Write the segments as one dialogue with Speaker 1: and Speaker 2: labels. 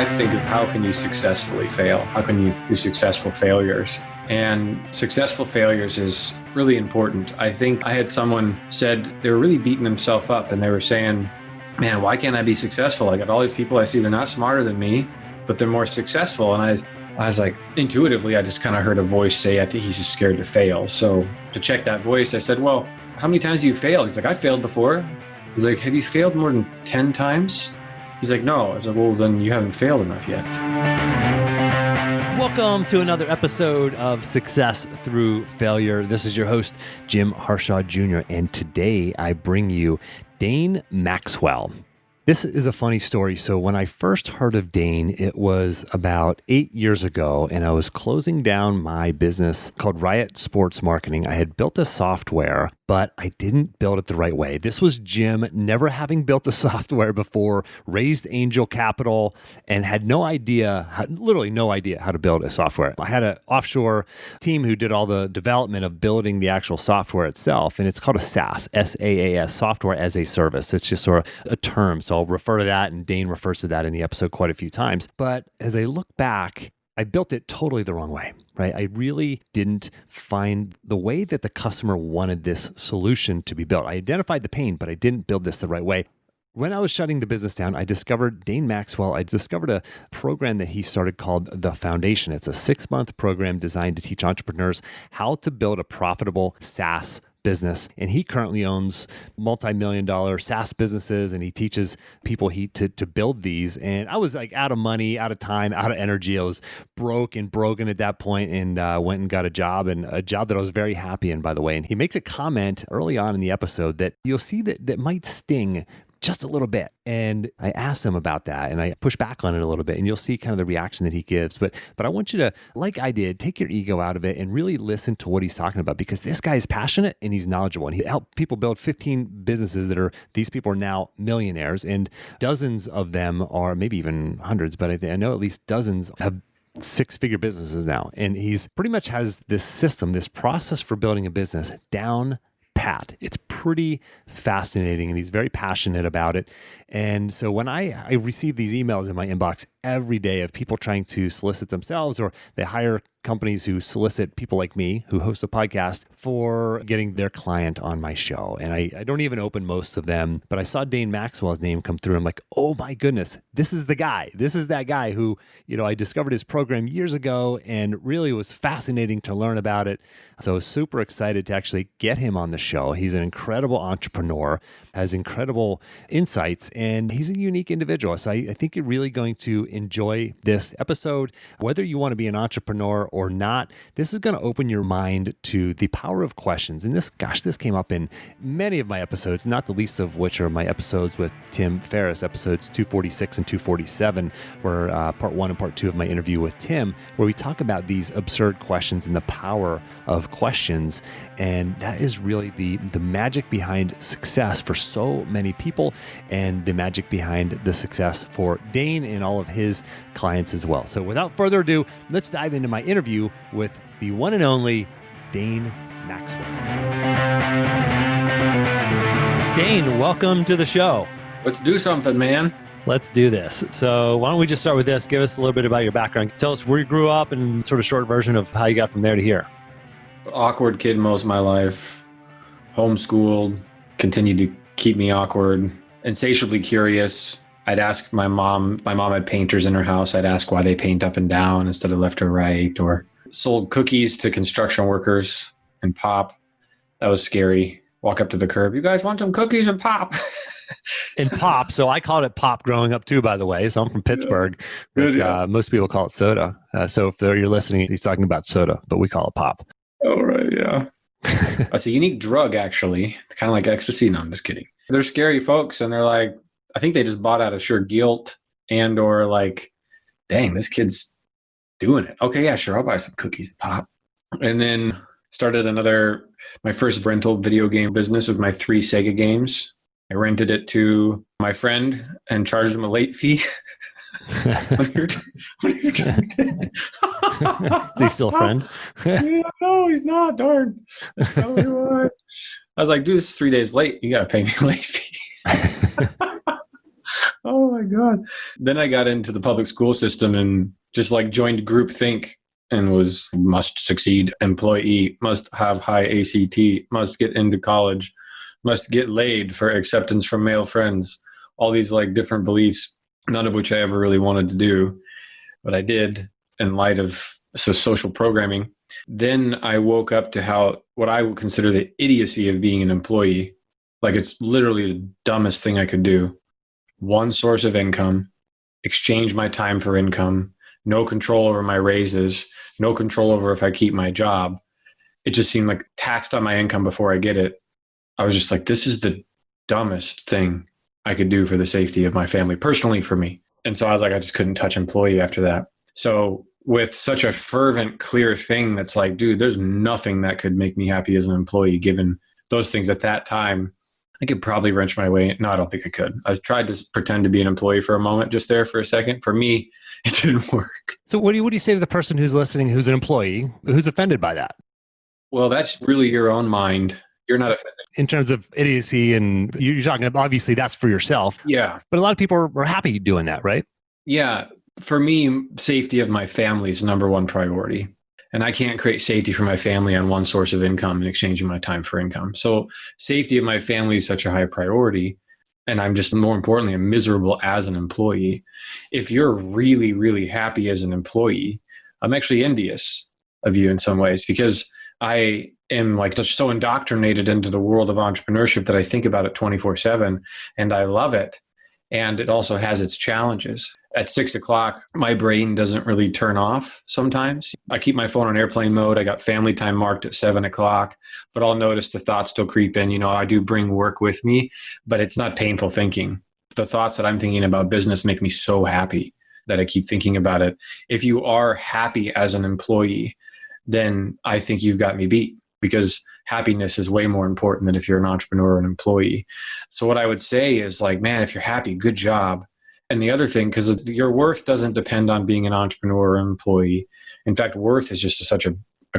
Speaker 1: I think of how can you successfully fail? How can you do successful failures? And successful failures is really important. I think I had someone said they were really beating themselves up and they were saying, man, why can't I be successful? I got all these people I see, they're not smarter than me, but they're more successful. And I was like, intuitively, I just kind of heard a voice say, I think he's just scared to fail. So to check that voice, I said, well, how many times have you failed? He's like, I failed before. He's like, have you failed more than 10 times? He's like, no. I was like, well, then you haven't failed enough yet.
Speaker 2: Welcome to another episode of Success Through Failure. This is your host, Jim Harshaw Jr., and today I bring you Dane Maxwell. This is a funny story. So when I first heard of Dane, it was about 8 years ago, and I was closing down my business called Riot Sports Marketing. I had built a software, but I didn't build it the right way. This was Jim, never having built a software before, raised angel capital, and had literally no idea how to build a software. I had an offshore team who did all the development of building the actual software itself, and it's called a SaaS, S-A-A-S, software as a service. It's just sort of a term. So I'll refer to that, and Dane refers to that in the episode quite a few times. But as I look back, I built it totally the wrong way, right? I really didn't find the way that the customer wanted this solution to be built. I identified the pain, but I didn't build this the right way. When I was shutting the business down, I discovered Dane Maxwell. I discovered a program that he started called The Foundation. It's a 6-month program designed to teach entrepreneurs how to build a profitable SaaS business. And he currently owns multi-million-dollar SaaS businesses, and he teaches people to build these. And I was like out of money, out of time, out of energy. I was broke and broken at that point, and went and got a job that I was very happy in, by the way. And he makes a comment early on in the episode that you'll see that might sting just a little bit. And I asked him about that, and I push back on it a little bit, and you'll see kind of the reaction that he gives. But I want you to, like I did, take your ego out of it and really listen to what he's talking about, because this guy is passionate and he's knowledgeable, and he helped people build 15 businesses these people are now millionaires, and dozens of them are, maybe even hundreds, but I know at least dozens have 6-figure businesses now. And he's pretty much has this system, this process for building a business down pat. It's pretty fascinating, and he's very passionate about it. And so when I receive these emails in my inbox every day of people trying to solicit themselves, or they hire companies who solicit people like me who host a podcast for getting their client on my show. And I don't even open most of them, but I saw Dane Maxwell's name come through. I'm like, oh my goodness, this is the guy. This is that guy who, I discovered his program years ago, and really was fascinating to learn about it. So I was super excited to actually get him on the show. He's an incredible entrepreneur, has incredible insights, and he's a unique individual. So I think you're really going to enjoy this episode. Whether you want to be an entrepreneur or not, this is going to open your mind to the power of questions. And this came up in many of my episodes, not the least of which are my episodes with Tim Ferriss, episodes 246 and 247, where part 1 and part 2 of my interview with Tim, where we talk about these absurd questions and the power of questions. And that is really the magic behind success for so many people, and the magic behind the success for Dane and all of his clients as well. So without further ado, let's dive into my interview with the one and only Dane Maxwell. Dane, welcome to the show.
Speaker 1: Let's do something, man.
Speaker 2: Let's do this. So why don't we just start with this? Give us a little bit about your background. Tell us where you grew up and sort of short version of how you got from there to here.
Speaker 1: Awkward kid most of my life. Homeschooled, continued to keep me awkward. Insatiably curious. I'd ask my mom had painters in her house. I'd ask why they paint up and down instead of left or right, or sold cookies to construction workers and pop. That was scary. Walk up to the curb. You guys want some cookies and pop?
Speaker 2: And pop. So I called it pop growing up too, by the way. So I'm from Pittsburgh.
Speaker 1: Good,
Speaker 2: but,
Speaker 1: yeah.
Speaker 2: Most people call it soda. So if you're listening, he's talking about soda, but we call it pop.
Speaker 1: Oh, right. Yeah. It's a unique drug, actually. Kind of like ecstasy. No, I'm just kidding. They're scary folks, and they're like, I think they just bought out of sheer guilt and or like, dang, this kid's doing it. Okay, yeah, sure. I'll buy some cookies and pop. And then started my first rental video game business with my 3 Sega games. I rented it to my friend and charged him a late fee. When you're turned in.
Speaker 2: Is he still a friend?
Speaker 1: Yeah, no, he's not. Darn. Tell me what. I was like, dude, this is 3 days late. You got to pay me a late fee. Oh my God. Then I got into the public school system and just like joined groupthink and was must succeed employee, must have high ACT, must get into college, must get laid for acceptance from male friends. All these like different beliefs, none of which I ever really wanted to do, but I did in light of social programming. Then I woke up to how what I would consider the idiocy of being an employee. Like it's literally the dumbest thing I could do. One source of income, exchange my time for income, no control over my raises, no control over if I keep my job. It just seemed like taxed on my income before I get it. I was just like, this is the dumbest thing I could do for the safety of my family, personally for me. And so I was like, I just couldn't touch employee after that. So with such a fervent, clear thing that's like, dude, there's nothing that could make me happy as an employee, given those things at that time, I could probably wrench my way. No, I don't think I could. I tried to pretend to be an employee for a moment, just there for a second. For me, it didn't work.
Speaker 2: So what do you say to the person who's listening, who's an employee, who's offended by that?
Speaker 1: Well, that's really your own mind. You're not offended.
Speaker 2: In terms of idiocy, and you're talking about, obviously that's for yourself.
Speaker 1: Yeah.
Speaker 2: But a lot of people are happy doing that, right?
Speaker 1: Yeah. For me, safety of my family is number one priority. And I can't create safety for my family on one source of income and exchanging my time for income. So safety of my family is such a high priority. And I'm just, more importantly, I'm miserable as an employee. If you're really, really happy as an employee, I'm actually envious of you in some ways, because I am like just so indoctrinated into the world of entrepreneurship that I think about it 24/7, and I love it. And it also has its challenges. At 6:00, my brain doesn't really turn off sometimes. I keep my phone on airplane mode. I got family time marked at 7:00, but I'll notice the thoughts still creep in. You know, I do bring work with me, but it's not painful thinking. The thoughts that I'm thinking about business make me so happy that I keep thinking about it. If you are happy as an employee, then I think you've got me beat, because happiness is way more important than if you're an entrepreneur or an employee. So what I would say is like, man, if you're happy, good job. And the other thing, because your worth doesn't depend on being an entrepreneur or employee. In fact, worth is just such a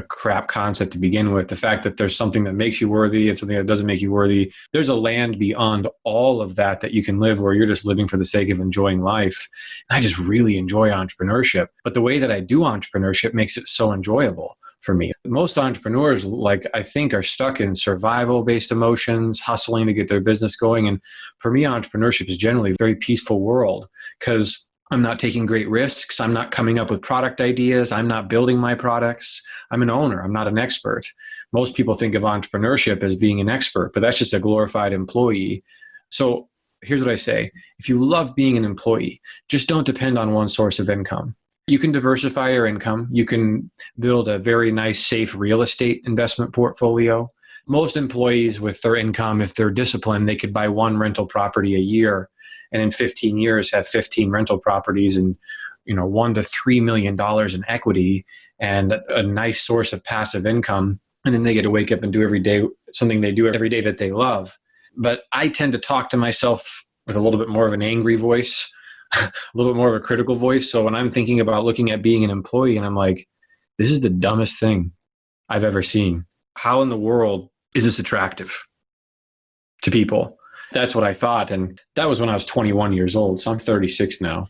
Speaker 1: crap concept to begin with. The fact that there's something that makes you worthy and something that doesn't make you worthy. There's a land beyond all of that you can live, where you're just living for the sake of enjoying life. And I just really enjoy entrepreneurship. But the way that I do entrepreneurship makes it so enjoyable for me. Most entrepreneurs, like, I think, are stuck in survival-based emotions, hustling to get their business going. And for me, entrepreneurship is generally a very peaceful world, because I'm not taking great risks. I'm not coming up with product ideas. I'm not building my products. I'm an owner. I'm not an expert. Most people think of entrepreneurship as being an expert, but that's just a glorified employee. So here's what I say. If you love being an employee, just don't depend on one source of income. You can diversify your income. You can build a very nice, safe real estate investment portfolio. Most employees with their income, if they're disciplined, they could buy one rental property a year, and in 15 years have 15 rental properties and, $1 to $3 million in equity and a nice source of passive income. And then they get to wake up and do every day something they do every day that they love. But I tend to talk to myself with a little bit more of an angry voice, a little bit more of a critical voice. So when I'm thinking about looking at being an employee, and I'm like, this is the dumbest thing I've ever seen. How in the world is this attractive to people? That's what I thought. And that was when I was 21 years old. So I'm 36 now.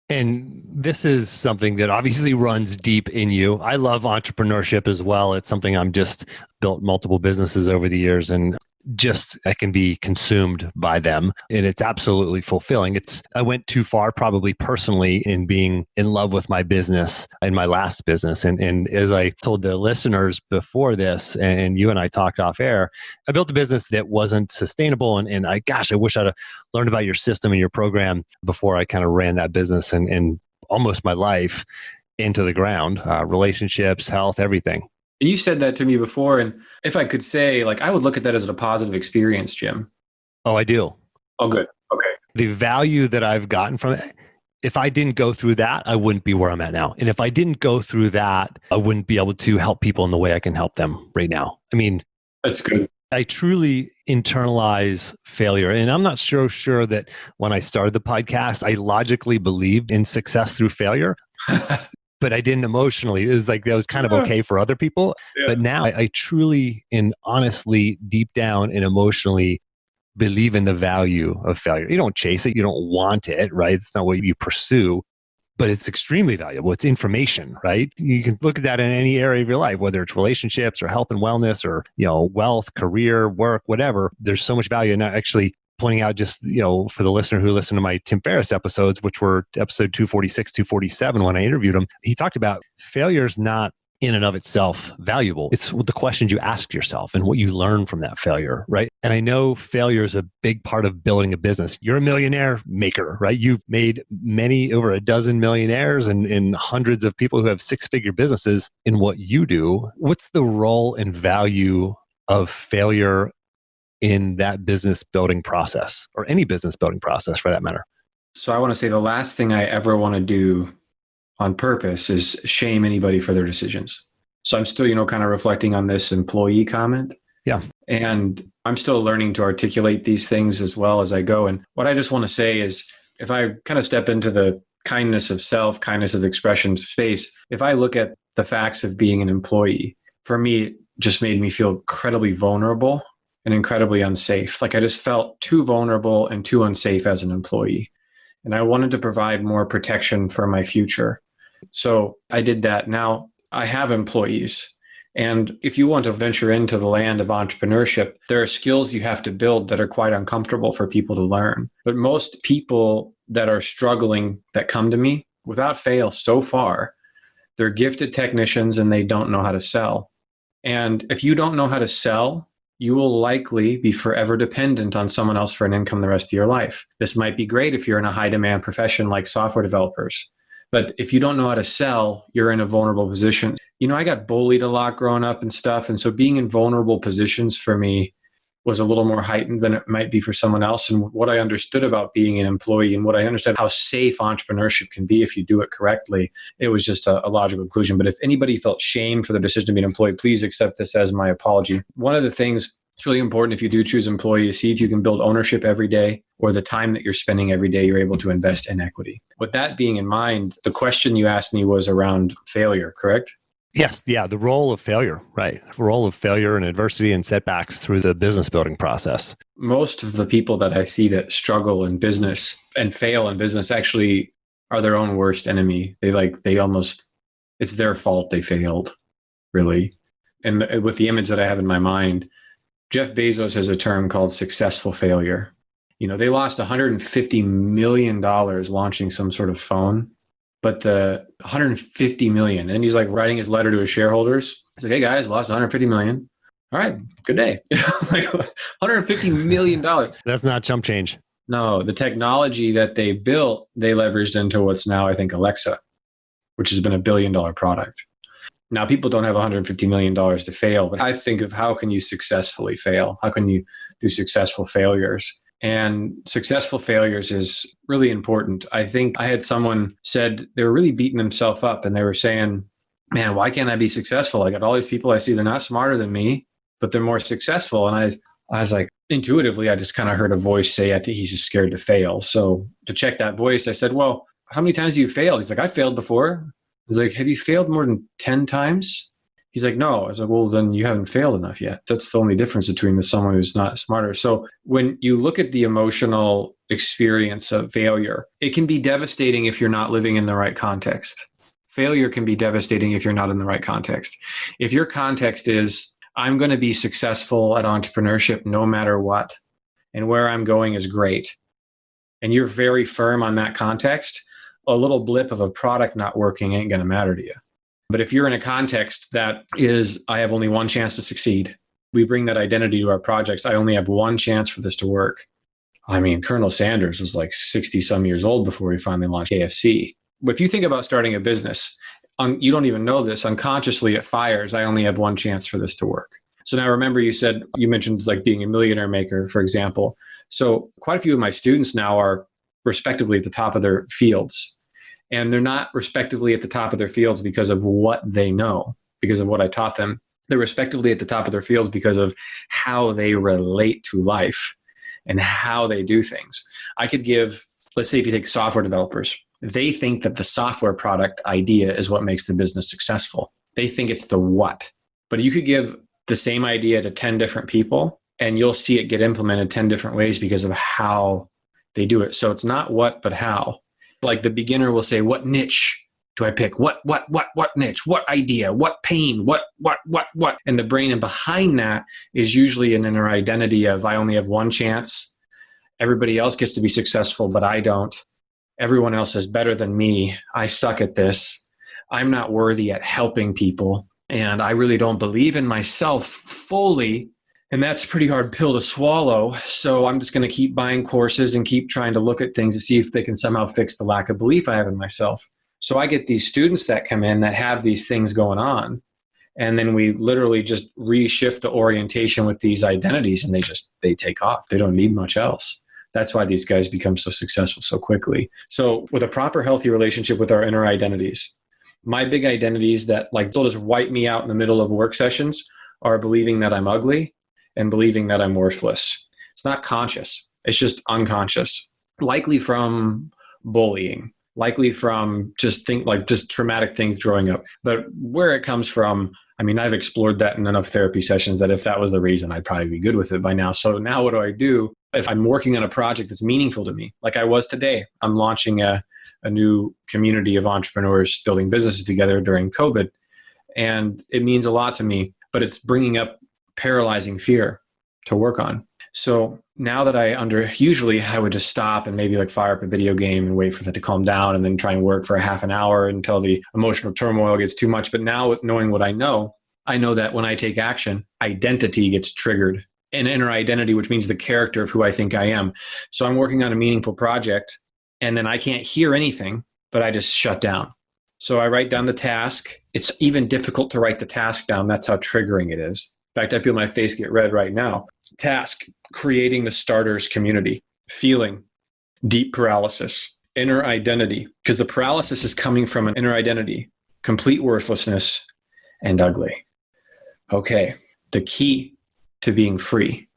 Speaker 2: And this is something that obviously runs deep in you. I love entrepreneurship as well. It's something I'm just built multiple businesses over the years, and just I can be consumed by them, and it's absolutely fulfilling. I went too far probably personally in being in love with my business in my last business. And as I told the listeners before this, and you and I talked off air, I built a business that wasn't sustainable. And I wish I'd have learned about your system and your program before I kind of ran that business and almost my life into the ground, relationships, health, everything.
Speaker 1: And you said that to me before. And if I could say, like, I would look at that as a positive experience, Jim.
Speaker 2: Oh, I do.
Speaker 1: Oh, good. Okay.
Speaker 2: The value that I've gotten from it, if I didn't go through that, I wouldn't be where I'm at now. And if I didn't go through that, I wouldn't be able to help people in the way I can help them right now. I mean,
Speaker 1: that's good.
Speaker 2: I truly internalize failure. And I'm not sure that when I started the podcast, I logically believed in success through failure. But I didn't emotionally. It was like that was kind of okay for other people. Yeah. But now I truly and honestly, deep down and emotionally believe in the value of failure. You don't chase it. You don't want it, right? It's not what you pursue, but it's extremely valuable. It's information, right? You can look at that in any area of your life, whether it's relationships or health and wellness or, wealth, career, work, whatever. There's so much value in actually pointing out just, for the listener who listened to my Tim Ferriss episodes, which were episode 246, 247, when I interviewed him, he talked about failure is not in and of itself valuable. It's the questions you ask yourself and what you learn from that failure, right? And I know failure is a big part of building a business. You're a millionaire maker, right? You've made over a dozen millionaires and hundreds of people who have six-figure businesses in what you do. What's the role and value of failure in that business building process, or any business building process for that matter?
Speaker 1: So I want to say the last thing I ever want to do on purpose is shame anybody for their decisions. So I'm still, kind of reflecting on this employee comment.
Speaker 2: Yeah.
Speaker 1: And I'm still learning to articulate these things as well as I go. And what I just want to say is, if I kind of step into the kindness of self, kindness of expression space, if I look at the facts of being an employee, for me, it just made me feel incredibly vulnerable and incredibly unsafe. Like I just felt too vulnerable and too unsafe as an employee. And I wanted to provide more protection for my future. So I did that. Now I have employees. And if you want to venture into the land of entrepreneurship, there are skills you have to build that are quite uncomfortable for people to learn. But most people that are struggling that come to me, without fail so far, they're gifted technicians and they don't know how to sell. And if you don't know how to sell, you will likely be forever dependent on someone else for an income the rest of your life. This might be great if you're in a high demand profession like software developers. But if you don't know how to sell, you're in a vulnerable position. I got bullied a lot growing up and stuff. And so being in vulnerable positions for me was a little more heightened than it might be for someone else. And what I understood about being an employee and what I understood how safe entrepreneurship can be if you do it correctly, it was just a logical conclusion. But if anybody felt shame for the decision to be an employee, please accept this as my apology. One of the things it's really important if you do choose employee to see if you can build ownership every day, or the time that you're spending every day, you're able to invest in equity. With that being in mind, the question you asked me was around failure, correct?
Speaker 2: Yes. Yeah. The role of failure, right? The role of failure and adversity and setbacks through the business building process.
Speaker 1: Most of the people that I see that struggle in business and fail in business actually are their own worst enemy. It's their fault they failed, really. And with the image that I have in my mind, Jeff Bezos has a term called successful failure. They lost $150 million launching some sort of phone, but the $150 million, and he's like writing his letter to his shareholders. He's like, hey guys, lost $150 million. All right, good day. Like $150 million.
Speaker 2: That's not chump change.
Speaker 1: No, the technology that they built, they leveraged into what's now, I think, Alexa, which has been $1 billion product. Now, people don't have $150 million to fail, but I think of how can you successfully fail? How can you do successful failures? And successful failures is really important. I think I had someone said they were really beating themselves up and they were saying, man, why can't I be successful? I got all these people I see, they're not smarter than me, but they're more successful. And I was like, intuitively, I just kind of heard a voice say, I think he's just scared to fail. So to check that voice, I said, well, how many times have you failed? He's like, I failed before. I was like, have you failed more than 10 times? He's like, no. I was like, well, then you haven't failed enough yet. That's the only difference between someone who's not smarter. So when you look at the emotional experience of failure, it can be devastating if you're not living in the right context. Failure can be devastating if you're not in the right context. If your context is, I'm going to be successful at entrepreneurship no matter what, and where I'm going is great, and you're very firm on that context, a little blip of a product not working ain't going to matter to you. But if you're in a context that is, I have only one chance to succeed, we bring that identity to our projects. I only have one chance for this to work. I mean, Colonel Sanders was like 60 some years old before he finally launched KFC. But if you think about starting a business, you don't even know this, unconsciously it fires, I only have one chance for this to work. So now remember you mentioned like being a millionaire maker, for example. So quite a few of my students now are respectively at the top of their fields. And they're not respectively at the top of their fields because of what they know, because of what I taught them. They're respectively at the top of their fields because of how they relate to life and how they do things. I could give, let's say if you take software developers, they think that the software product idea is what makes the business successful. They think it's the what. But you could give the same idea to 10 different people and you'll see it get implemented 10 different ways because of how they do it. So it's not what, but how. Like the beginner will say, what niche do I pick? What niche? What idea? What pain? What? And the brain and behind that is usually an inner identity of, I only have one chance. Everybody else gets to be successful, but I don't. Everyone else is better than me. I suck at this. I'm not worthy at helping people. And I really don't believe in myself fully. And that's a pretty hard pill to swallow. So I'm just going to keep buying courses and keep trying to look at things to see if they can somehow fix the lack of belief I have in myself. So I get these students that come in that have these things going on. And then we literally just reshift the orientation with these identities, and they take off. They don't need much else. That's why these guys become so successful so quickly. So with a proper, healthy relationship with our inner identities, my big identities that they'll just wipe me out in the middle of work sessions are believing that I'm ugly and believing that I'm worthless. It's not conscious. It's just unconscious. Likely from bullying, likely from just traumatic things growing up. But where it comes from, I've explored that in enough therapy sessions that if that was the reason, I'd probably be good with it by now. So now what do I do? If I'm working on a project that's meaningful to me, like I was today, I'm launching a new community of entrepreneurs building businesses together during COVID. And it means a lot to me, but it's bringing up paralyzing fear to work on. So now that usually I would just stop and maybe fire up a video game and wait for that to calm down and then try and work for a half an hour until the emotional turmoil gets too much. But now knowing what I know that when I take action, identity gets triggered. An inner identity, which means the character of who I think I am. So I'm working on a meaningful project and then I can't hear anything, but I just shut down. So I write down the task. It's even difficult to write the task down. That's how triggering it is. In fact, I feel my face get red right now. Task, creating the starters community. Feeling, deep paralysis. Inner identity, because the paralysis is coming from an inner identity. Complete worthlessness and ugly. Okay, the key to being free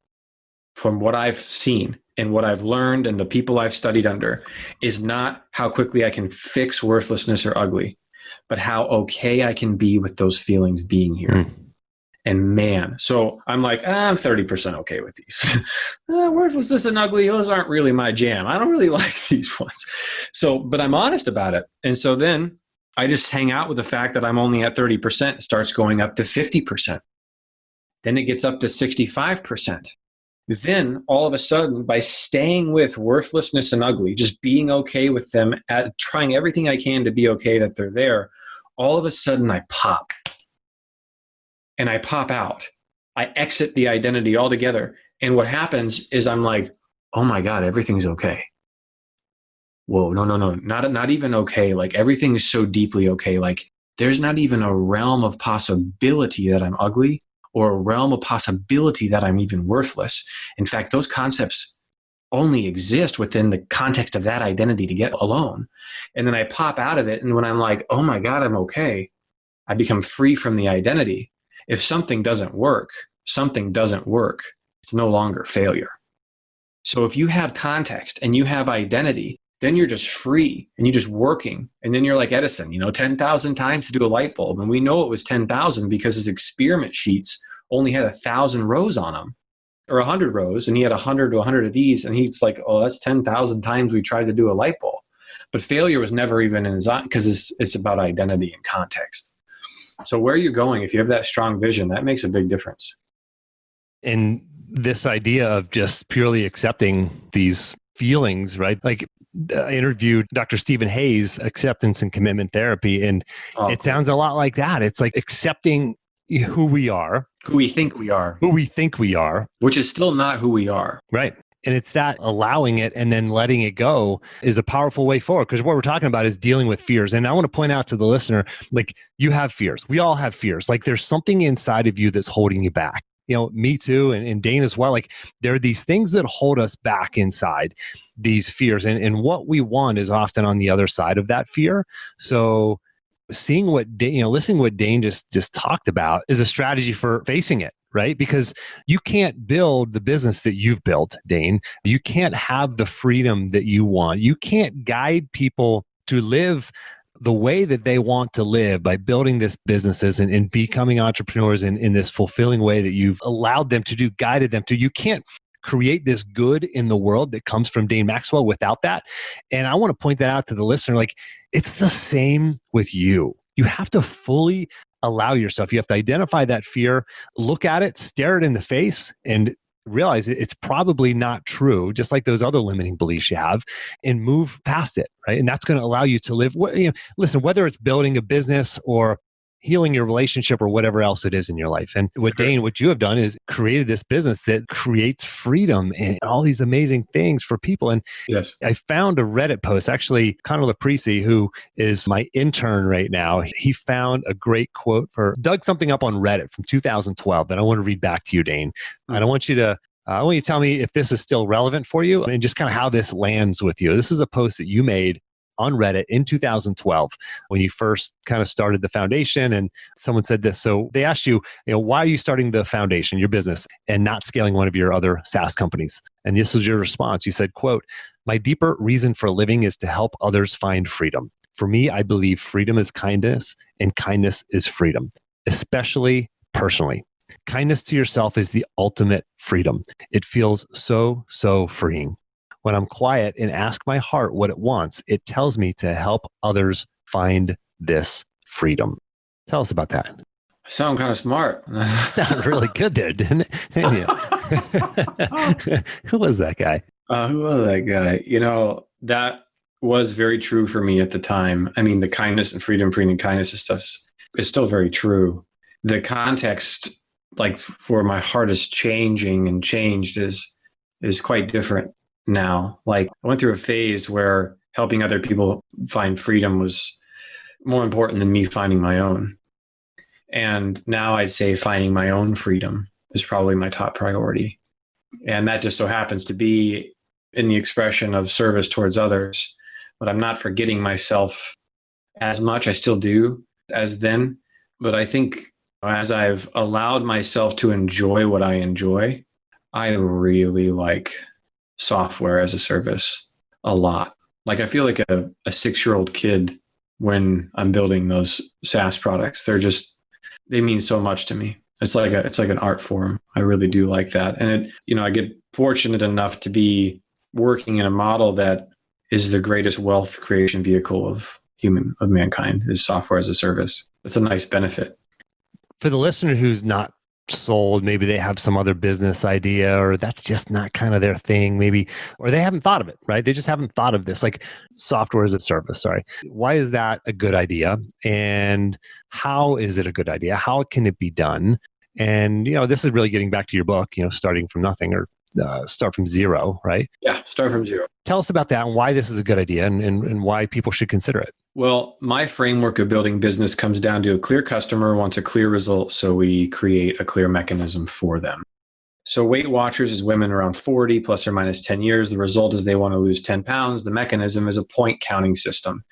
Speaker 1: from what I've seen and what I've learned and the people I've studied under is not how quickly I can fix worthlessness or ugly, but how okay I can be with those feelings being here. And man, so I'm I'm 30% okay with these. Worthlessness and ugly, those aren't really my jam. I don't really like these ones. So, but I'm honest about it. And so then I just hang out with the fact that I'm only at 30%, starts going up to 50%. Then it gets up to 65%. Then all of a sudden, by staying with worthlessness and ugly, just being okay with them, trying everything I can to be okay that they're there, all of a sudden I pop. And I pop out. I exit the identity altogether. And what happens is I'm oh my God, everything's okay. Whoa, no, not even okay. Everything is so deeply okay. There's not even a realm of possibility that I'm ugly or a realm of possibility that I'm even worthless. In fact, those concepts only exist within the context of that identity to get alone. And then I pop out of it. And when I'm oh my God, I'm okay, I become free from the identity. If something doesn't work. It's no longer failure. So if you have context and you have identity, then you're just free and you're just working. And then you're like Edison, 10,000 times to do a light bulb. And we know it was 10,000 because his experiment sheets only had 1,000 rows on them or 100 rows. And he had 100 to 100 of these. And he's oh, that's 10,000 times we tried to do a light bulb. But failure was never even in his eye because it's about identity and context. So where you're going, if you have that strong vision, that makes a big difference.
Speaker 2: And this idea of just purely accepting these feelings, right? I interviewed Dr. Stephen Hayes, acceptance and commitment therapy, and it sounds a lot like that. It's accepting who we are.
Speaker 1: Who we think we are.
Speaker 2: Which
Speaker 1: is still not who we are.
Speaker 2: Right. And it's that allowing it and then letting it go is a powerful way forward. Because what we're talking about is dealing with fears. And I want to point out to the listener, you have fears. We all have fears. There's something inside of you that's holding you back. Me too. And Dane as well. There are these things that hold us back inside these fears. And what we want is often on the other side of that fear. So seeing what Dane, listening to what Dane just talked about is a strategy for facing it. Right? Because you can't build the business that you've built, Dane. You can't have the freedom that you want. You can't guide people to live the way that they want to live by building this businesses and becoming entrepreneurs in this fulfilling way that you've allowed them to do, guided them to. You can't create this good in the world that comes from Dane Maxwell without that. And I want to point that out to the listener. Like, it's the same with you. You have to fully allow yourself. You have to identify that fear, look at it, stare it in the face, and realize it's probably not true, just like those other limiting beliefs you have, and move past it, right? And that's going to allow you to live. Listen, whether it's building a business or healing your relationship or whatever else it is in your life. And Dane, what you have done is created this business that creates freedom and all these amazing things for people. And
Speaker 1: yes,
Speaker 2: I found a Reddit post, actually, Connor Laprisi, who is my intern right now. He found a great quote dug something up on Reddit from 2012 that I want to read back to you, Dane. And I want you to tell me if this is still relevant for you and just kind of how this lands with you. This is a post that you made on Reddit in 2012 when you first kind of started the foundation, and someone said this. So they asked you, why are you starting the foundation, your business, and not scaling one of your other SaaS companies? And this was your response. You said, quote, "My deeper reason for living is to help others find freedom. For me, I believe freedom is kindness and kindness is freedom, especially personally. Kindness to yourself is the ultimate freedom. It feels so, so freeing. When I'm quiet and ask my heart what it wants, it tells me to help others find this freedom." Tell us about that.
Speaker 1: I sound kind of smart.
Speaker 2: Sounded really good there, didn't you? Who was that guy?
Speaker 1: Who was that guy? That was very true for me at the time. I mean, the kindness and freedom and kindness and stuff is still very true. The context, like where my heart is changing and changed, is quite different now. Like, I went through a phase where helping other people find freedom was more important than me finding my own. And now I'd say finding my own freedom is probably my top priority. And that just so happens to be in the expression of service towards others. But I'm not forgetting myself as much. I still do as then. But I think as I've allowed myself to enjoy what I enjoy, I really like software as a service a lot. Like, I feel like a 6-year-old kid when I'm building those SaaS products. They mean so much to me. It's like an art form. I really do like that. And I get fortunate enough to be working in a model that is the greatest wealth creation vehicle of mankind, is software as a service. It's a nice benefit.
Speaker 2: For the listener who's not sold, maybe they have some other business idea, or that's just not kind of their thing, maybe, or they haven't thought of it, right? They just haven't thought of this, like software as a service. Sorry. Why is that a good idea? And how is it a good idea? How can it be done? And, this is really getting back to your book, starting from nothing, or start from zero, right?
Speaker 1: Yeah, start from zero.
Speaker 2: Tell us about that and why this is a good idea and why people should consider it.
Speaker 1: Well, my framework of building business comes down to a clear customer wants a clear result, so we create a clear mechanism for them. So Weight Watchers is women around 40 plus or minus 10 years. The result is they want to lose 10 pounds. The mechanism is a point counting system.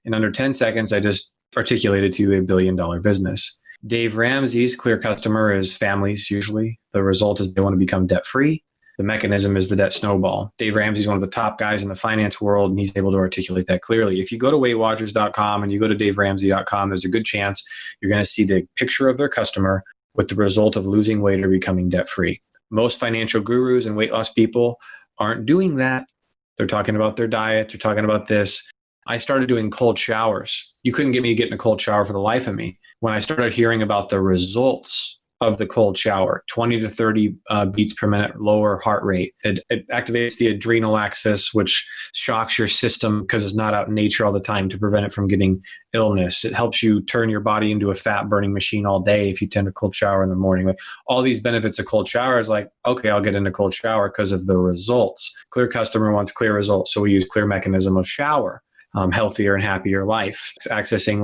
Speaker 1: In under 10 seconds, I just articulated to you a $1 billion business. Dave Ramsey's clear customer is families usually. The result is they want to become debt-free. The mechanism is the debt snowball. Dave Ramsey's one of the top guys in the finance world, and he's able to articulate that clearly. If you go to weightwatchers.com and you go to daveramsey.com, there's a good chance you're going to see the picture of their customer with the result of losing weight or becoming debt-free. Most financial gurus and weight loss people aren't doing that. They're talking about their diet. They're talking about this. I started doing cold showers. You couldn't get me to get in a cold shower for the life of me. When I started hearing about the results of the cold shower, 20 to 30 beats per minute, lower heart rate. It activates the adrenal axis, which shocks your system because it's not out in nature all the time to prevent it from getting illness. It helps you turn your body into a fat burning machine all day if you tend a cold shower in the morning. Like, all these benefits of cold shower is like, okay, I'll get into cold shower because of the results. Clear customer wants clear results. So we use clear mechanism of shower, healthier and happier life. It's accessing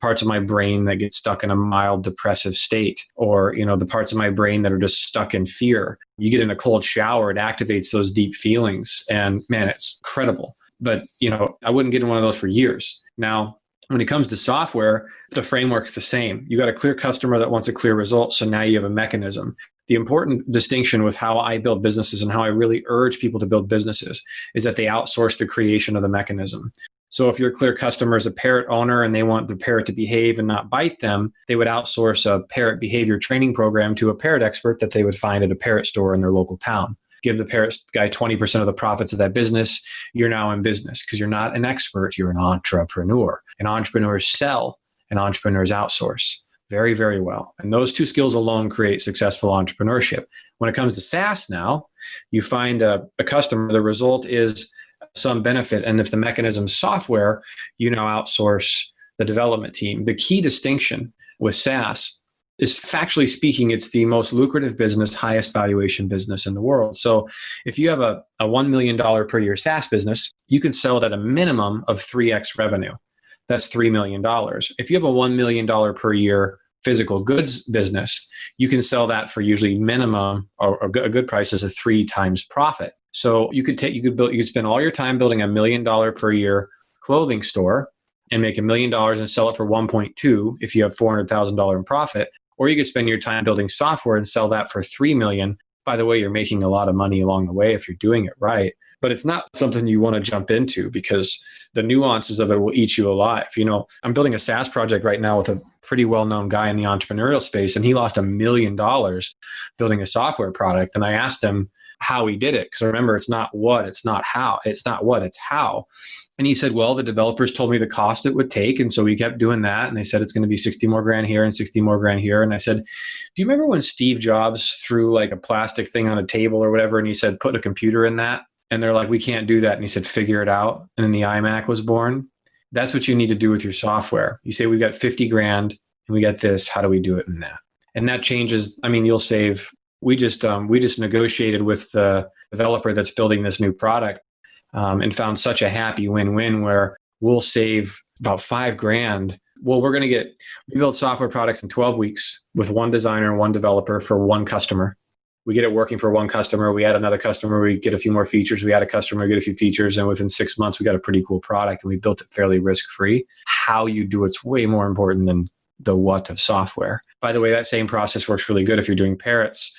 Speaker 1: parts of my brain that get stuck in a mild depressive state, or, the parts of my brain that are just stuck in fear. You get in a cold shower, it activates those deep feelings, and man, it's incredible. But, I wouldn't get in one of those for years. Now, when it comes to software, the framework's the same. You got a clear customer that wants a clear result. So now you have a mechanism. The important distinction with how I build businesses and how I really urge people to build businesses is that they outsource the creation of the mechanism. So if your clear customer is a parrot owner and they want the parrot to behave and not bite them, they would outsource a parrot behavior training program to a parrot expert that they would find at a parrot store in their local town. Give the parrot guy 20% of the profits of that business. You're now in business because you're not an expert. You're an entrepreneur. And entrepreneurs sell and entrepreneurs outsource very, very well. And those two skills alone create successful entrepreneurship. When it comes to SaaS now, you find a customer, the result is some benefit. And if the mechanism is software, you now outsource the development team. The key distinction with SaaS is, factually speaking, it's the most lucrative business, highest valuation business in the world. So if you have a $1 million per year SaaS business, you can sell it at a minimum of 3x revenue. That's $3 million. If you have a $1 million per year physical goods business, you can sell that for usually minimum or a good price is a 3 times profit. So you could spend all your time building $1 million per year clothing store and make $1 million and sell it for 1.2 if you have $400,000 in profit. Or you could spend your time building software and sell that for 3 million. By the way, you're making a lot of money along the way if you're doing it right. But it's not something you want to jump into because the nuances of it will eat you alive. I'm building a SaaS project right now with a pretty well-known guy in the entrepreneurial space, and he lost $1 million building a software product. And I asked him how he did it. Because remember, it's not what, it's not how. It's not what, it's how. And he said, well, the developers told me the cost it would take. And so we kept doing that. And they said, it's going to be 60 more grand here and 60 more grand here. And I said, do you remember when Steve Jobs threw like a plastic thing on a table or whatever? And he said, put a computer in that. And they're like, we can't do that. And he said, figure it out. And then the iMac was born. That's what you need to do with your software. You say, we've got 50 grand and we got this. How do we do it in that? And that changes. You'll save. We just negotiated with the developer that's building this new product and found such a happy win-win where we'll save about $5 grand. Well, we build software products in 12 weeks with one designer and one developer for one customer. We get it working for one customer. We add another customer. We get a few more features. We add a customer, we get a few features. And within 6 months, we got a pretty cool product and we built it fairly risk-free. How you do it's way more important than the what of software. By the way, that same process works really good if you're doing parrots.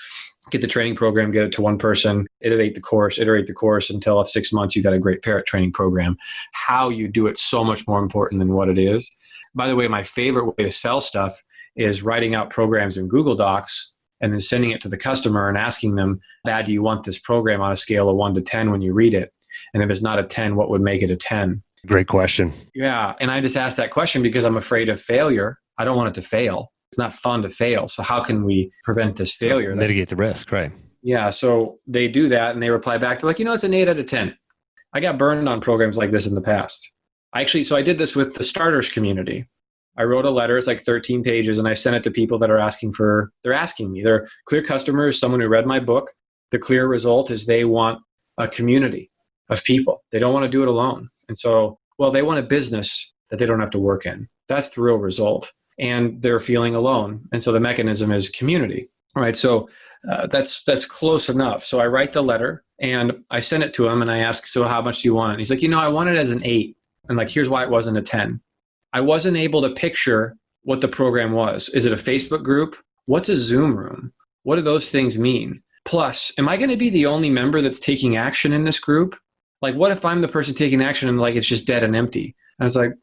Speaker 1: Get the training program, get it to one person, iterate the course until 6 months, you got a great parrot training program. How you do it so much more important than what it is. By the way, my favorite way to sell stuff is writing out programs in Google Docs and then sending it to the customer and asking them, Dad, do you want this program on a scale of 1 to 10 when you read it? And if it's not a 10, what would make it a 10?
Speaker 2: Great question.
Speaker 1: Yeah. And I just asked that question because I'm afraid of failure. I don't want it to fail. It's not fun to fail. So how can we prevent this failure?
Speaker 2: Mitigate the risk, right?
Speaker 1: Yeah. So they do that and they reply back to like, it's an 8 out of 10. I got burned on programs like this in the past. So I did this with the starters community. I wrote a letter, it's like 13 pages, and I sent it to people that are asking me. They're clear customers, someone who read my book. The clear result is they want a community of people. They don't want to do it alone. And so, they want a business that they don't have to work in. That's the real result. And they're feeling alone. And so the mechanism is community. All right. So that's close enough. So I write the letter and I send it to him and I ask, so how much do you want it? And he's like, I want it as an 8. And like, here's why it wasn't a 10. I wasn't able to picture what the program was. Is it a Facebook group? What's a Zoom room? What do those things mean? Plus, am I going to be the only member that's taking action in this group? Like, what if I'm the person taking action and like it's just dead and empty? And I was like,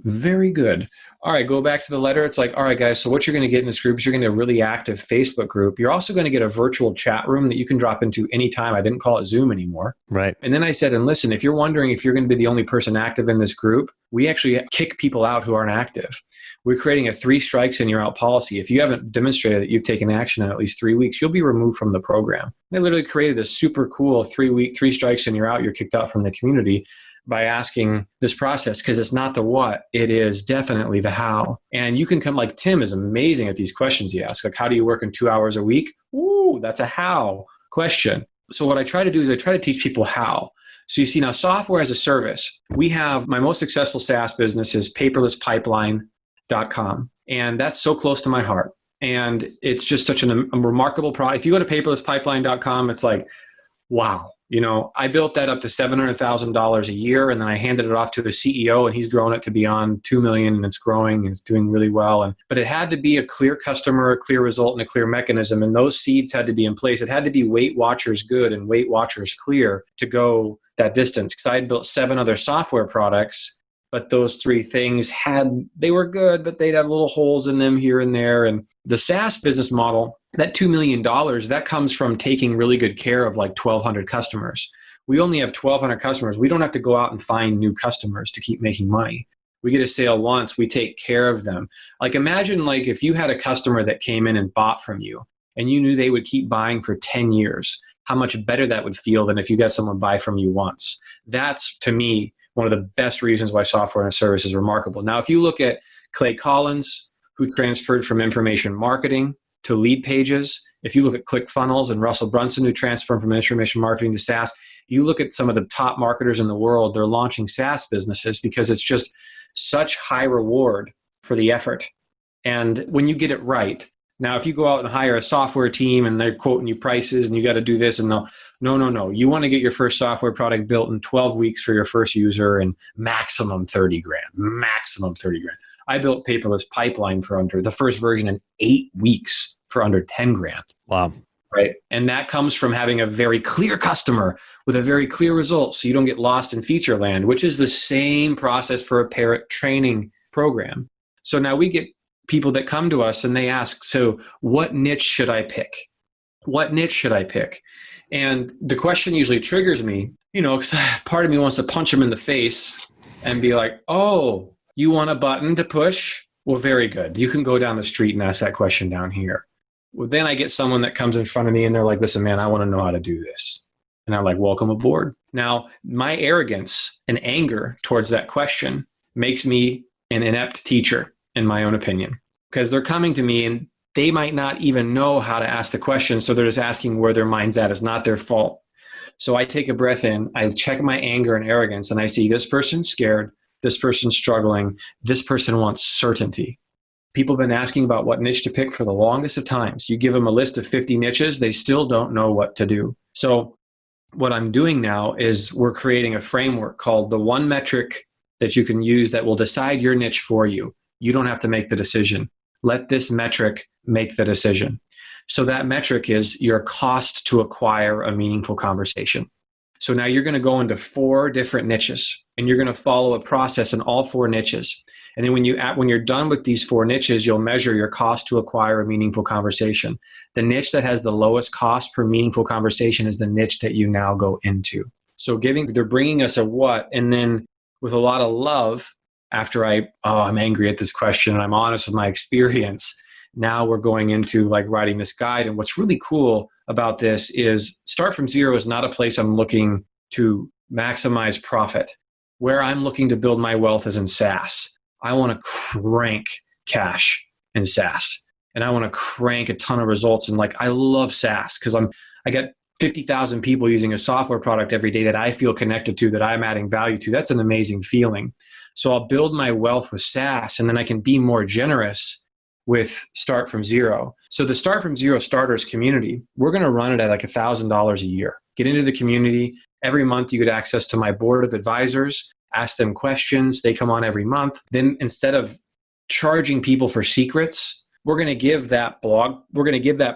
Speaker 1: very good. All right, go back to the letter. It's like, all right, guys, so what you're going to get in this group is you're going to get a really active Facebook group. You're also going to get a virtual chat room that you can drop into anytime. I didn't call it Zoom anymore.
Speaker 2: Right.
Speaker 1: And then I said, and listen, if you're wondering if you're going to be the only person active in this group, we actually kick people out who aren't active. We're creating a 3 strikes and you're out policy. If you haven't demonstrated that you've taken action in at least 3 weeks, you'll be removed from the program. And I literally created this super cool 3 strikes and you're out, you're kicked out from the community by asking this process, because it's not the what, it is definitely the how. And you can come, like Tim is amazing at these questions he asks, like, how do you work in 2 hours a week? Ooh, that's a how question. So what I try to do is I try to teach people how. So you see now, software as a service, we have, my most successful SaaS business is paperlesspipeline.com. And that's so close to my heart. And it's just such a remarkable product. If you go to paperlesspipeline.com, it's like, wow. I built that up to $700,000 a year, and then I handed it off to the CEO, and he's grown it to beyond 2 million, and it's growing, and it's doing really well. But it had to be a clear customer, a clear result, and a clear mechanism, and those seeds had to be in place. It had to be Weight Watchers good and Weight Watchers clear to go, that distance because I had built 7 other software products, but those 3 things they were good, but they'd have little holes in them here and there. And the SaaS business model, that $2 million, that comes from taking really good care of like 1,200 customers. We only have 1,200 customers. We don't have to go out and find new customers to keep making money. We get a sale once, we take care of them. Like imagine like if you had a customer that came in and bought from you and you knew they would keep buying for 10 years, how much better that would feel than if you got someone buy from you once. That's, to me, one of the best reasons why software and service is remarkable. Now, if you look at Clay Collins, who transferred from information marketing to lead pages, if you look at ClickFunnels and Russell Brunson, who transferred from information marketing to SaaS, you look at some of the top marketers in the world, they're launching SaaS businesses because it's just such high reward for the effort. And when you get it right, now if you go out and hire a software team and they're quoting you prices and you got to do this and no. You want to get your first software product built in 12 weeks for your first user and maximum 30 grand. I built Paperless Pipeline for under the first version in 8 weeks for under 10 grand.
Speaker 2: Wow.
Speaker 1: Right. And that comes from having a very clear customer with a very clear result. So you don't get lost in feature land, which is the same process for a parrot training program. So now we get people that come to us and they ask, so what niche should I pick? What niche should I pick? And the question usually triggers me, because part of me wants to punch them in the face and be like, oh, you want a button to push? Well, very good. You can go down the street and ask that question down here. Well, then I get someone that comes in front of me and they're like, listen, man, I want to know how to do this. And I'm like, welcome aboard. Now, my arrogance and anger towards that question makes me an inept teacher, in my own opinion, because they're coming to me and they might not even know how to ask the question. So they're just asking where their mind's at. It's not their fault. So I take a breath in, I check my anger and arrogance, and I see this person's scared, this person's struggling, this person wants certainty. People have been asking about what niche to pick for the longest of times. You give them a list of 50 niches, they still don't know what to do. So what I'm doing now is we're creating a framework called the one metric that you can use that will decide your niche for you. You don't have to make the decision. Let this metric make the decision. So that metric is your cost to acquire a meaningful conversation. So now you're going to go into 4 different niches and you're going to follow a process in all 4 niches. And then when you're done with these 4 niches, you'll measure your cost to acquire a meaningful conversation. The niche that has the lowest cost per meaningful conversation is the niche that you now go into. So they're bringing us a what, and then with a lot of love, after I'm angry at this question and I'm honest with my experience, now we're going into like writing this guide. And what's really cool about this is Start From Zero is not a place I'm looking to maximize profit. Where I'm looking to build my wealth is in SaaS. I want to crank cash in SaaS. And I want to crank a ton of results. And I love SaaS because I got 50,000 people using a software product every day that I feel connected to, that I'm adding value to. That's an amazing feeling. So I'll build my wealth with SaaS, and then I can be more generous with Start From Zero. So the Start From Zero starters community, we're going to run it at like $1,000 a year. Get into the community. Every month you get access to my board of advisors, ask them questions. They come on every month. Then instead of charging people for secrets, we're going to give that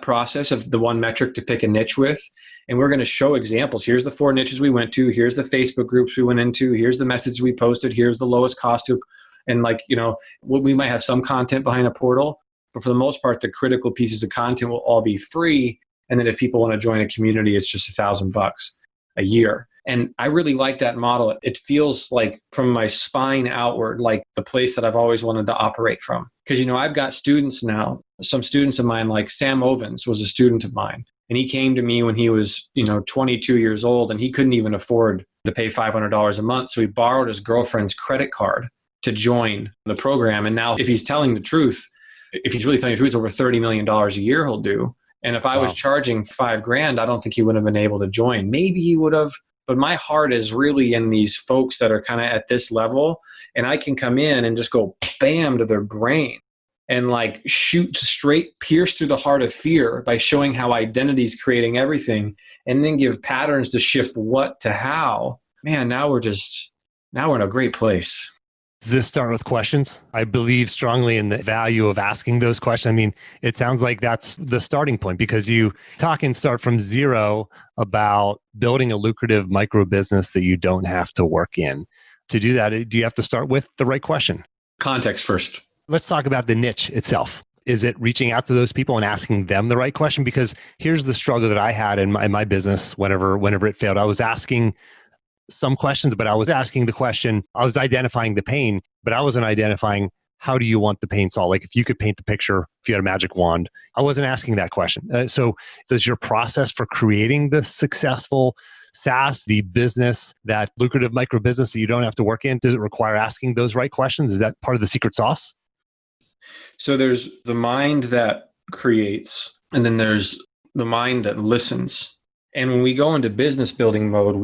Speaker 1: process of the one metric to pick a niche with, and we're going to show examples. Here's the 4 niches we went to. Here's the Facebook groups we went into. Here's the message we posted. Here's the lowest cost to, and we might have some content behind a portal, but for the most part, the critical pieces of content will all be free. And then if people want to join a community, it's just $1,000 a year. And I really like that model. It feels like from my spine outward, like the place that I've always wanted to operate from. Because, I've got students now, some students of mine, like Sam Ovens was a student of mine. And he came to me when he was, 22 years old, and he couldn't even afford to pay $500 a month. So he borrowed his girlfriend's credit card to join the program. And now if he's telling the truth, if he's really telling the truth, it's over $30 million a year he'll do. And if I was charging $5,000, I don't think he would have been able to join. Maybe he would have. But my heart is really in these folks that are kind of at this level, and I can come in and just go bam to their brain and shoot straight, pierce through the heart of fear by showing how identity is creating everything, and then give patterns to shift what to how. Man, now we're in a great place.
Speaker 2: Does this start with questions? I believe strongly in the value of asking those questions. I mean, it sounds like that's the starting point because you talk and start from zero about building a lucrative micro business that you don't have to work in. To do that, do you have to start with the right question?
Speaker 1: Context first.
Speaker 2: Let's talk about the niche itself. Is it reaching out to those people and asking them the right question? Because here's the struggle that I had in my business whenever it failed. I was asking some questions, but I was asking the question, I was identifying the pain, but I wasn't identifying how do you want the pain solved? Like if you could paint the picture, if you had a magic wand, I wasn't asking that question. So does your process for creating the successful SaaS, the business, that lucrative micro business that you don't have to work in, does it require asking those right questions? Is that part of the secret sauce?
Speaker 1: So there's the mind that creates, and then there's the mind that listens. And when we go into business building mode,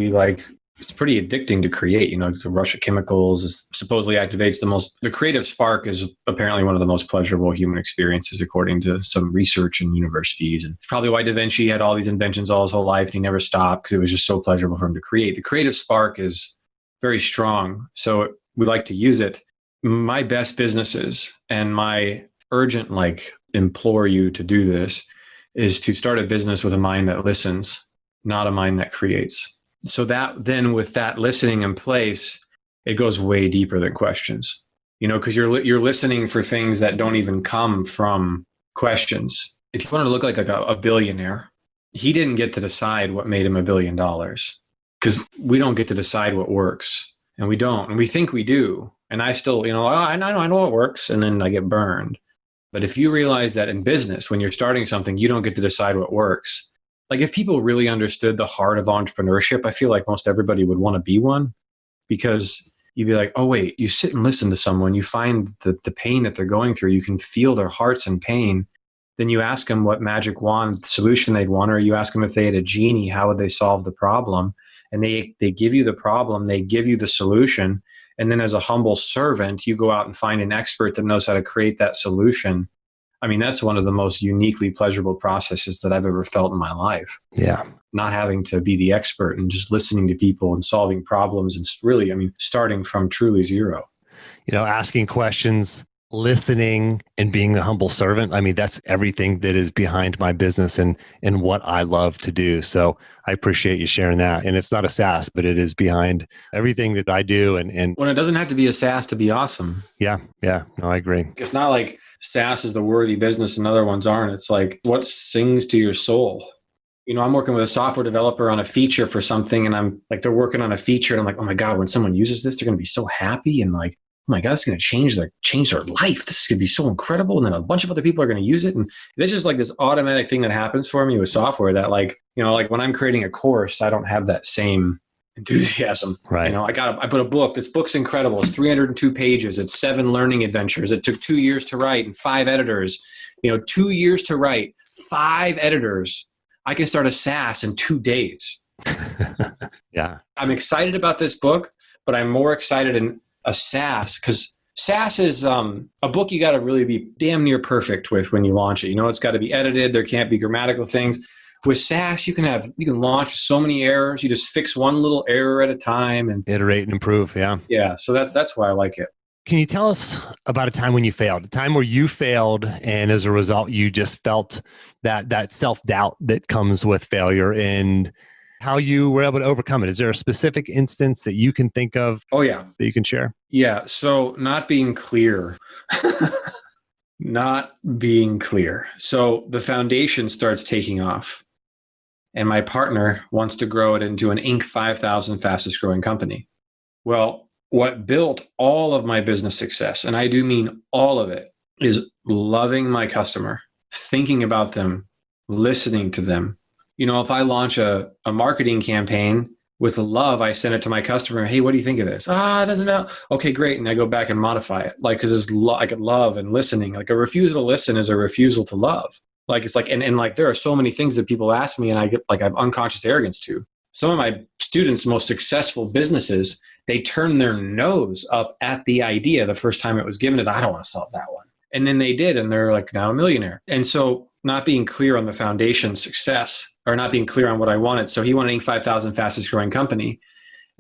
Speaker 1: it's pretty addicting to create, it's a rush of chemicals. It supposedly activates the creative spark is apparently one of the most pleasurable human experiences, according to some research in universities. And it's probably why Da Vinci had all these inventions all his whole life and he never stopped because it was just so pleasurable for him to create. The creative spark is very strong. So we like to use it. My best businesses and my urgent, implore you to do this is to start a business with a mind that listens, not a mind that creates. So that then with that listening in place, it goes way deeper than questions, because you're listening for things that don't even come from questions. If you wanted to look like a billionaire, he didn't get to decide what made him $1 billion because we don't get to decide what works and we don't. And we think we do. And I still, I know what works. And then I get burned. But if you realize that in business, when you're starting something, you don't get to decide what works. Like if people really understood the heart of entrepreneurship, I feel like most everybody would want to be one because you'd be like, oh, wait, you sit and listen to someone, you find the pain that they're going through, you can feel their hearts in pain. Then you ask them what magic wand solution they'd want, or you ask them if they had a genie, how would they solve the problem? And they give you the problem, they give you the solution. And then as a humble servant, you go out and find an expert that knows how to create that solution. I mean, that's one of the most uniquely pleasurable processes that I've ever felt in my life.
Speaker 2: Yeah.
Speaker 1: Not having to be the expert and just listening to people and solving problems and really, starting from truly zero.
Speaker 2: Asking questions, listening, and being a humble servant. That's everything that is behind my business and what I love to do. So I appreciate you sharing that. And it's not a SaaS, but it is behind everything that I do. And
Speaker 1: when it doesn't have to be a SaaS to be awesome.
Speaker 2: Yeah. No, I agree.
Speaker 1: It's not like SaaS is the worthy business and other ones aren't. It's like what sings to your soul. I'm working with a software developer on a feature for something and I'm like, they're working on a feature and I'm like, oh my God, when someone uses this, they're going to be so happy and like, oh my God, it's going to change their life. This is going to be so incredible. And then a bunch of other people are going to use it. And it's just like this automatic thing that happens for me with software that like when I'm creating a course, I don't have that same enthusiasm.
Speaker 2: Right.
Speaker 1: I put a book. This book's incredible. It's 302 pages. It's 7 learning adventures. It took 2 years to write and 5 editors, 2 years to write, 5 editors. I can start a SaaS in 2 days.
Speaker 2: Yeah.
Speaker 1: I'm excited about this book, but I'm more excited in a SaaS because SaaS is a book you got to really be damn near perfect with when you launch it. It's got to be edited. There can't be grammatical things. With SaaS, you can launch with so many errors. You just fix one little error at a time and
Speaker 2: iterate and improve. Yeah.
Speaker 1: Yeah. So that's why I like it.
Speaker 2: Can you tell us about a time when you failed, a time where you failed and as a result, you just felt that self-doubt that comes with failure and how you were able to overcome it? Is there a specific instance that you can think of?
Speaker 1: Oh, yeah.
Speaker 2: That you can share?
Speaker 1: Yeah. So not being clear. Not being clear. So the foundation starts taking off and my partner wants to grow it into an Inc. 5,000 fastest growing company. Well, what built all of my business success, and I do mean all of it, is loving my customer, thinking about them, listening to them. If I launch a marketing campaign with love, I send it to my customer. Hey, what do you think of this? It doesn't know. Okay, great. And I go back and modify it. Because there's love and listening. Like a refusal to listen is a refusal to love. It's like, and there are so many things that people ask me and I get I have unconscious arrogance to. Some of my students' most successful businesses, they turn their nose up at the idea the first time it was given to them. I don't want to solve that one. And then they did, and they're now a millionaire. And so not being clear on the foundation success or not being clear on what I wanted. So he wanted Inc. 5,000 fastest growing company.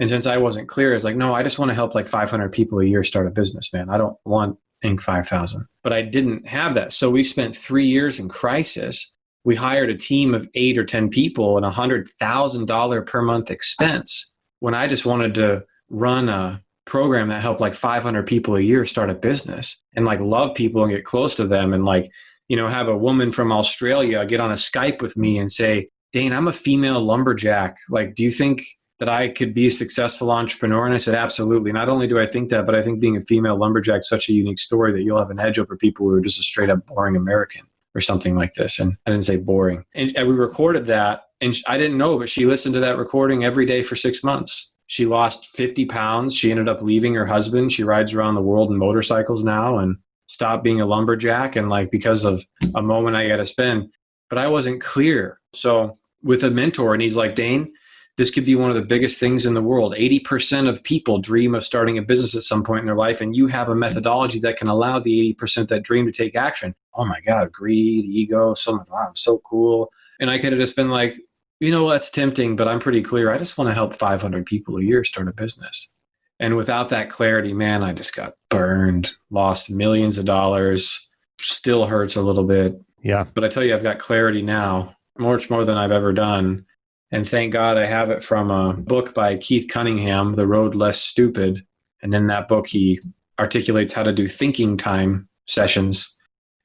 Speaker 1: And since I wasn't clear, it's like, no, I just want to help like 500 people a year start a business, man. I don't want Inc. 5,000. But I didn't have that. So we spent 3 years in crisis. We hired a team of 8 or 10 people and $100,000 per month expense when I just wanted to run a program that helped like 500 people a year start a business and like love people and get close to them. And like, have a woman from Australia get on a Skype with me and say, Dane, I'm a female lumberjack. Like, do you think that I could be a successful entrepreneur? And I said, absolutely. Not only do I think that, but I think being a female lumberjack is such a unique story that you'll have an edge over people who are just a straight up boring American or something like this. And I didn't say boring. And we recorded that. And I didn't know, but she listened to that recording every day for 6 months. She lost 50 pounds. She ended up leaving her husband. She rides around the world in motorcycles now and stopped being a lumberjack. And like, because of a moment I got to spend, but I wasn't clear. So with a mentor, and he's like, Dane, this could be one of the biggest things in the world. 80% of people dream of starting a business at some point in their life, and you have a methodology that can allow the 80% that dream to take action. Oh my God, greed, ego, so much, wow, I'm so cool. And I could have just been like, that's tempting, but I'm pretty clear. I just want to help 500 people a year start a business. And without that clarity, man, I just got burned, lost millions of dollars, still hurts a little bit.
Speaker 2: Yeah.
Speaker 1: But I tell you, I've got clarity now, much more than I've ever done. And thank God I have it from a book by Keith Cunningham, The Road Less Stupid. And in that book, he articulates how to do thinking time sessions.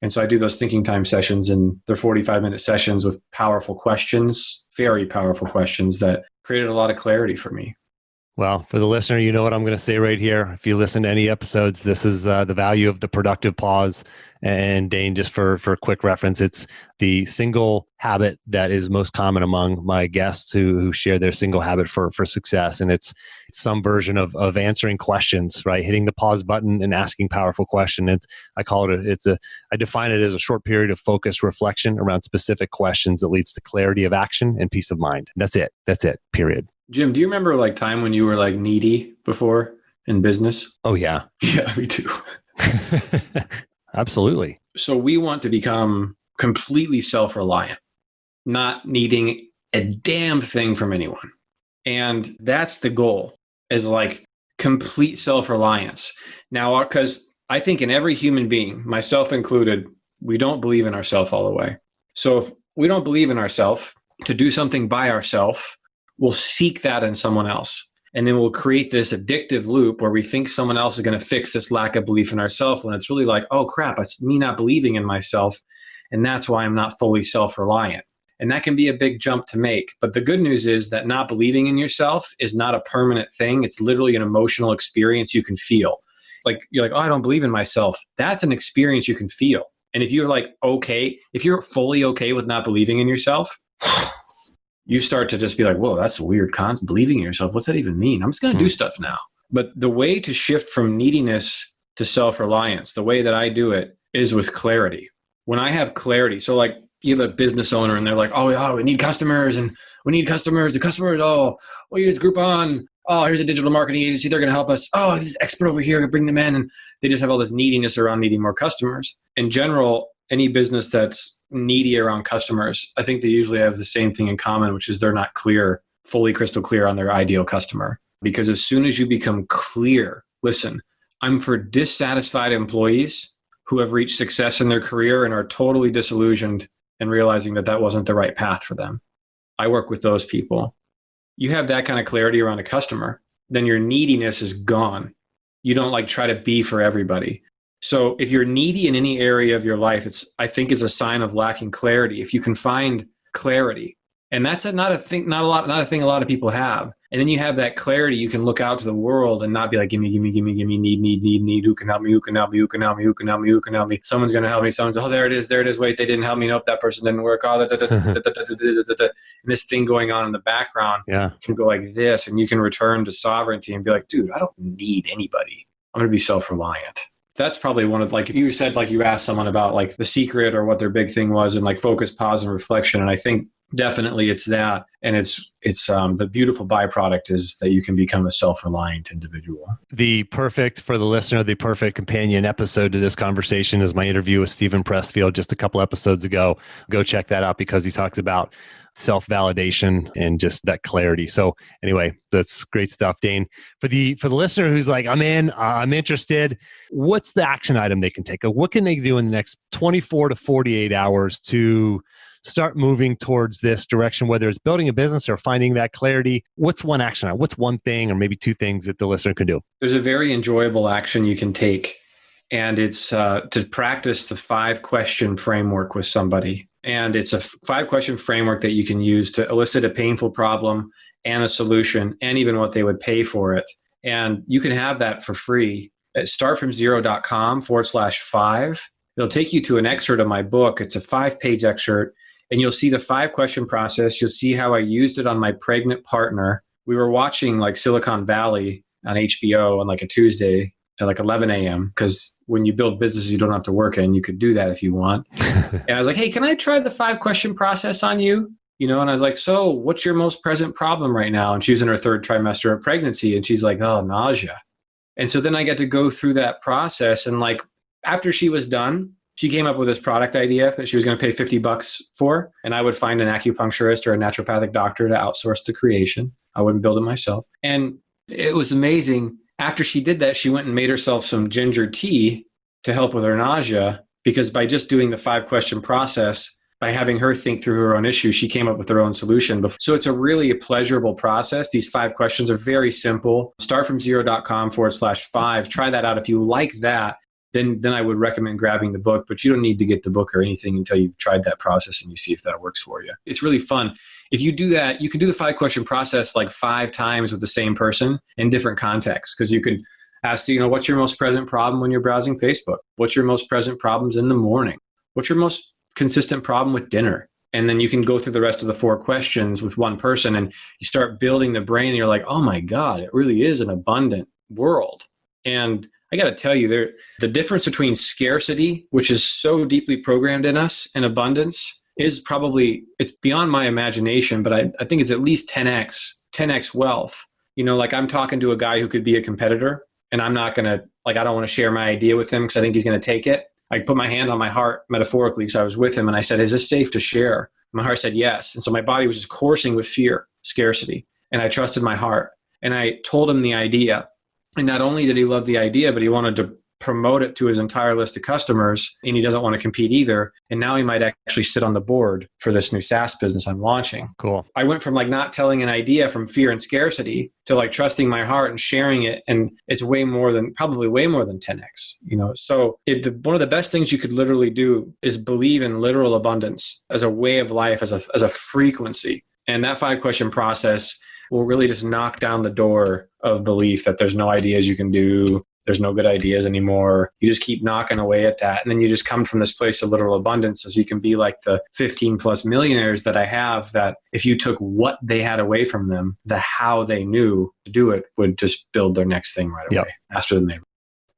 Speaker 1: And so I do those thinking time sessions, and they're 45-minute sessions with powerful questions, very powerful questions that created a lot of clarity for me.
Speaker 2: Well, for the listener, you know what I'm going to say right here. If you listen to any episodes, this is the value of the productive pause. And Dane, just for quick reference, it's the single habit that is most common among my guests who share their single habit for success. And it's some version of answering questions, right? Hitting the pause button and asking powerful questions. I define it as a short period of focused reflection around specific questions that leads to clarity of action and peace of mind. That's it, period.
Speaker 1: Jim, do you remember like time when you were like needy before in business?
Speaker 2: Oh, yeah.
Speaker 1: Yeah, me too.
Speaker 2: Absolutely.
Speaker 1: So we want to become completely self-reliant, not needing a damn thing from anyone. And that's the goal, is like complete self-reliance. Now, because I think in every human being, myself included, we don't believe in ourselves all the way. So if we don't believe in ourselves to do something by ourselves, we'll seek that in someone else. And then we'll create this addictive loop where we think someone else is going to fix this lack of belief in ourselves, when it's really like, oh crap, it's me not believing in myself. And that's why I'm not fully self-reliant. And that can be a big jump to make. But the good news is that not believing in yourself is not a permanent thing. It's literally an emotional experience you can feel. Like you're like, oh, I don't believe in myself. That's an experience you can feel. And if you're like, okay, if you're fully okay with not believing in yourself, you start to just be like, whoa, that's a weird concept. Believing in yourself. What's that even mean? I'm just going to do stuff now. But the way to shift from neediness to self-reliance, the way that I do it is with clarity. When I have clarity, so like you have a business owner and they're like, oh, we need customers and we need customers. The customers, we use Groupon. Oh, here's a digital marketing agency. They're going to help us. Oh, this is expert over here. Bring them in. And they just have all this neediness around needing more customers. In general, any business that's needy around customers, I think they usually have the same thing in common, which is they're not fully crystal clear on their ideal customer. Because as soon as you become clear, listen, I'm for dissatisfied employees who have reached success in their career and are totally disillusioned and realizing that that wasn't the right path for them. I work with those people. You have that kind of clarity around a customer, then your neediness is gone. You don't like try to be for everybody. So if you're needy in any area of your life, I think is a sign of lacking clarity. If you can find clarity, and that's not a thing a lot of people have. And then you have that clarity, you can look out to the world and not be like, gimme, need, who can help me, who can help me, who can help me, who can help me, who can help me. Someone's going to help me. Someone's, oh, there it is. Wait, they didn't help me. Nope, that person didn't work. Oh, and this thing going on in the background can go like this, and you can return to sovereignty and be like, dude, I don't need anybody. I'm going to be self-reliant. That's probably one of, like, if you said, like, you asked someone about like the secret or what their big thing was, and like focus, pause, and reflection. And I think definitely it's that. And it's the beautiful byproduct is that you can become a self-reliant individual.
Speaker 2: For the listener, the perfect companion episode to this conversation is my interview with Stephen Pressfield just a couple episodes ago. Go check that out because he talks about self-validation and just that clarity. So anyway, that's great stuff, Dane. For the listener who's like, I'm interested, what's the action item they can take? What can they do in the next 24 to 48 hours to start moving towards this direction, whether it's building a business or finding that clarity? What's one action item? What's one thing or maybe two things that the listener can do?
Speaker 1: There's a very enjoyable action you can take, and it's to practice the 5-question framework with somebody. And it's a 5-question framework that you can use to elicit a painful problem and a solution and even what they would pay for it. And you can have that for free at startfromzero.com/5. It'll take you to an excerpt of my book. It's a 5-page excerpt, and you'll see the 5-question process. You'll see how I used it on my pregnant partner. We were watching like Silicon Valley on HBO on like a Tuesday at like 11 a.m. because when you build businesses you don't have to work in, you could do that if you want. And I was like, hey, can I try the 5-question process on you? And I was like, so what's your most present problem right now? And she was in her 3rd trimester of pregnancy, and she's like, oh, nausea. And so then I got to go through that process, and like after she was done, she came up with this product idea that she was going to pay $50 for, and I would find an acupuncturist or a naturopathic doctor to outsource the creation. I wouldn't build it myself. And it was amazing. After she did that, she went and made herself some ginger tea to help with her nausea, because by just doing the 5-question process, by having her think through her own issue, she came up with her own solution. So it's a really pleasurable process. These 5 questions are very simple. Startfromzero.com/5. Try that out. If you like that, then I would recommend grabbing the book, but you don't need to get the book or anything until you've tried that process and you see if that works for you. It's really fun. If you do that, you can do the 5-question process like 5 times with the same person in different contexts, because you can ask, what's your most present problem when you're browsing Facebook? What's your most present problems in the morning? What's your most consistent problem with dinner? And then you can go through the rest of the 4 questions with one person, and you start building the brain, and you're like, oh my God, it really is an abundant world. And I got to tell you, the difference between scarcity, which is so deeply programmed in us, and abundance is it's beyond my imagination, but I think it's at least 10x wealth. Like I'm talking to a guy who could be a competitor, and I'm not going to, I don't want to share my idea with him because I think he's going to take it. I put my hand on my heart metaphorically because I was with him, and I said, is this safe to share? My heart said yes. And so my body was just coursing with fear, scarcity. And I trusted my heart. And I told him the idea. And not only did he love the idea, but he wanted to promote it to his entire list of customers, and he doesn't want to compete either. And now he might actually sit on the board for this new SaaS business I'm launching.
Speaker 2: Cool.
Speaker 1: I went from not telling an idea from fear and scarcity to trusting my heart and sharing it. And it's probably way more than 10x, So one of the best things you could literally do is believe in literal abundance as a way of life, as a frequency. And that 5-question process will really just knock down the door of belief that there's no ideas you can do. There's no good ideas anymore. You just keep knocking away at that. And then you just come from this place of literal abundance, as you can be like the 15 plus millionaires that I have, that if you took what they had away from them, the how they knew to do it would just build their next thing right away, faster than they.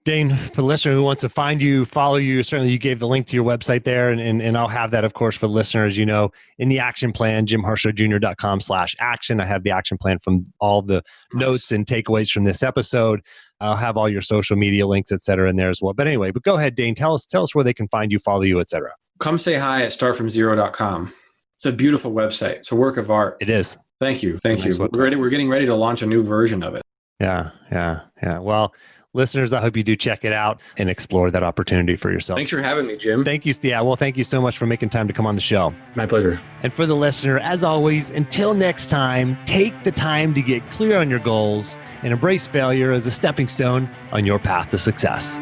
Speaker 2: Dane, for the listener who wants to find you, follow you, certainly you gave the link to your website there, and I'll have that, of course, for the listeners, in the action plan, jimharshawjr.com/action. I have the action plan from all the notes and takeaways from this episode. I'll have all your social media links, et cetera, in there as well. But anyway, go ahead, Dane, tell us where they can find you, follow you, et cetera.
Speaker 1: Come say hi at startfromzero.com. It's a beautiful website. It's a work of art.
Speaker 2: It is.
Speaker 1: Thank you. Thank you. We're getting ready to launch a new version of it.
Speaker 2: Yeah. Well, listeners, I hope you do check it out and explore that opportunity for yourself.
Speaker 1: Thanks for having me, Jim.
Speaker 2: Thank you. Yeah, well, thank you so much for making time to come on the show.
Speaker 1: My pleasure.
Speaker 2: And for the listener, as always, until next time, take the time to get clear on your goals and embrace failure as a stepping stone on your path to success.